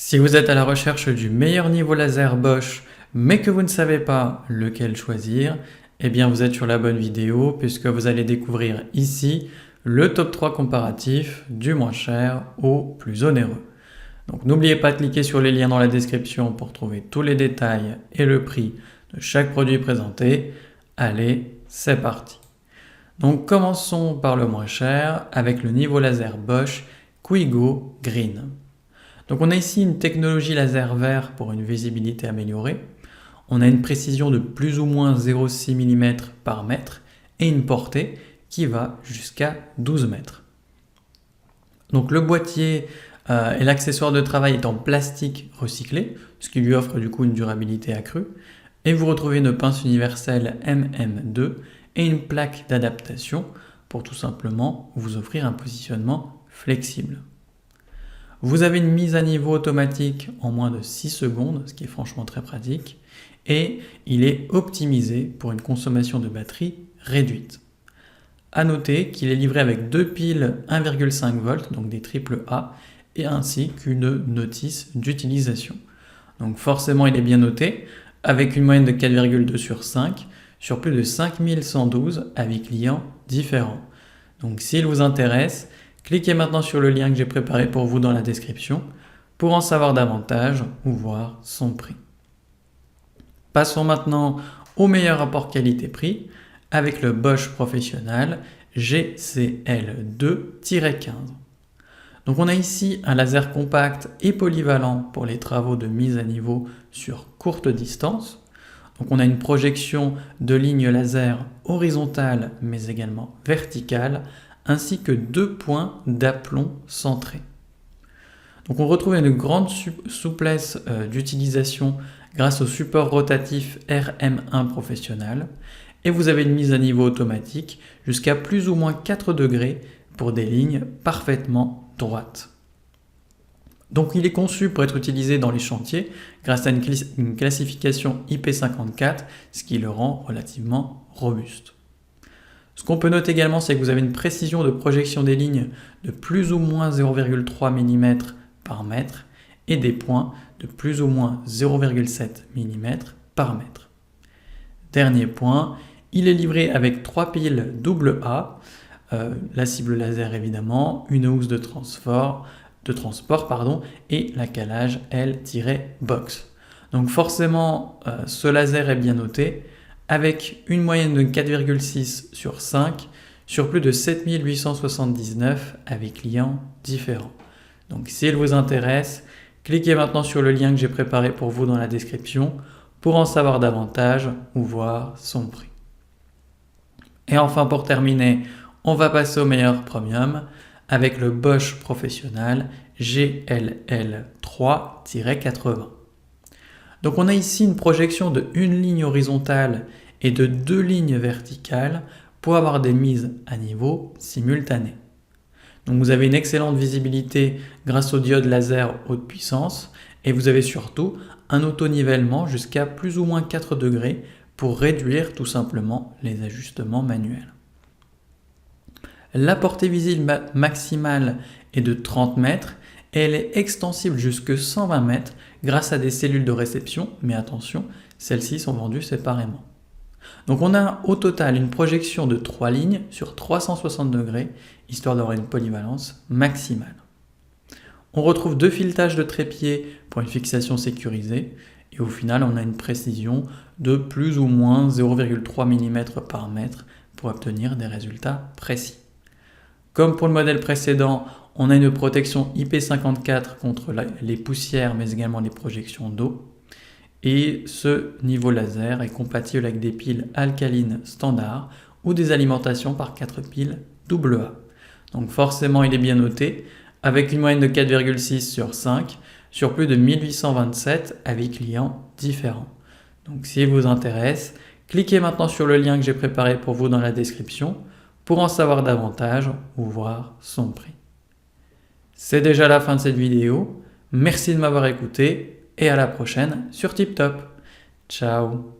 Si vous êtes à la recherche du meilleur niveau laser Bosch, mais que vous ne savez pas lequel choisir, eh bien vous êtes sur la bonne vidéo puisque vous allez découvrir ici le top 3 comparatif du moins cher au plus onéreux. Donc n'oubliez pas de cliquer sur les liens dans la description pour trouver tous les détails et le prix de chaque produit présenté. Allez, c'est parti. Donc commençons par le moins cher avec le niveau laser Bosch Quigo Green. Donc on a ici une technologie laser vert pour une visibilité améliorée. On a une précision de plus ou moins 0,6 mm par mètre et une portée qui va jusqu'à 12 mètres. Donc le boîtier et l'accessoire de travail est en plastique recyclé, ce qui lui offre du coup une durabilité accrue. Et vous retrouvez une pince universelle MM2 et une plaque d'adaptation pour tout simplement vous offrir un positionnement flexible. Vous avez une mise à niveau automatique en moins de 6 secondes, ce qui est franchement très pratique, et il est optimisé pour une consommation de batterie réduite. A noter qu'il est livré avec deux piles 1,5 volts, donc des AAA, et ainsi qu'une notice d'utilisation. Donc forcément il est bien noté, avec une moyenne de 4,2 sur 5, sur plus de 5112 avis clients différents. Donc s'il vous intéresse, cliquez maintenant sur le lien que j'ai préparé pour vous dans la description pour en savoir davantage ou voir son prix. Passons maintenant au meilleur rapport qualité-prix avec le Bosch Professional GCL2-15. Donc on a ici un laser compact et polyvalent pour les travaux de mise à niveau sur courte distance. Donc on a une projection de lignes laser horizontales mais également verticales ainsi que deux points d'aplomb centrés. Donc on retrouve une grande souplesse d'utilisation grâce au support rotatif RM1 Professionnal et vous avez une mise à niveau automatique jusqu'à plus ou moins 4 degrés pour des lignes parfaitement droites. Donc il est conçu pour être utilisé dans les chantiers grâce à une classification IP54, ce qui le rend relativement robuste. Ce qu'on peut noter également, c'est que vous avez une précision de projection des lignes de plus ou moins 0,3 mm par mètre et des points de plus ou moins 0,7 mm par mètre. Dernier point, il est livré avec 3 piles AA, la cible laser évidemment, une housse de transport et la calage L-box. Donc forcément, ce laser est bien noté, avec une moyenne de 4,6 sur 5 sur plus de 7879 avis clients différents. Donc s'il vous intéresse, cliquez maintenant sur le lien que j'ai préparé pour vous dans la description pour en savoir davantage ou voir son prix. Et enfin pour terminer, on va passer au meilleur premium avec le Bosch Professional GLL3-80. Donc on a ici une projection de une ligne horizontale et de deux lignes verticales pour avoir des mises à niveau simultanées. Donc vous avez une excellente visibilité grâce au diode laser haute puissance et vous avez surtout un auto-nivellement jusqu'à plus ou moins 4 degrés pour réduire tout simplement les ajustements manuels. La portée visible maximale est de 30 mètres et elle est extensible jusque 120 mètres grâce à des cellules de réception, mais attention, celles-ci sont vendues séparément. Donc on a au total une projection de 3 lignes sur 360 degrés, histoire d'avoir une polyvalence maximale. On retrouve deux filetages de trépied pour une fixation sécurisée, et au final on a une précision de plus ou moins 0,3 mm par mètre pour obtenir des résultats précis. Comme pour le modèle précédent, on a une protection IP54 contre les poussières mais également les projections d'eau. Et ce niveau laser est compatible avec des piles alcalines standard ou des alimentations par 4 piles AA. Donc forcément il est bien noté avec une moyenne de 4,6 sur 5 sur plus de 1827 avis clients différents. Donc s'il vous intéresse, cliquez maintenant sur le lien que j'ai préparé pour vous dans la description pour en savoir davantage ou voir son prix. C'est déjà la fin de cette vidéo. Merci de m'avoir écouté et à la prochaine sur TipTop. Ciao.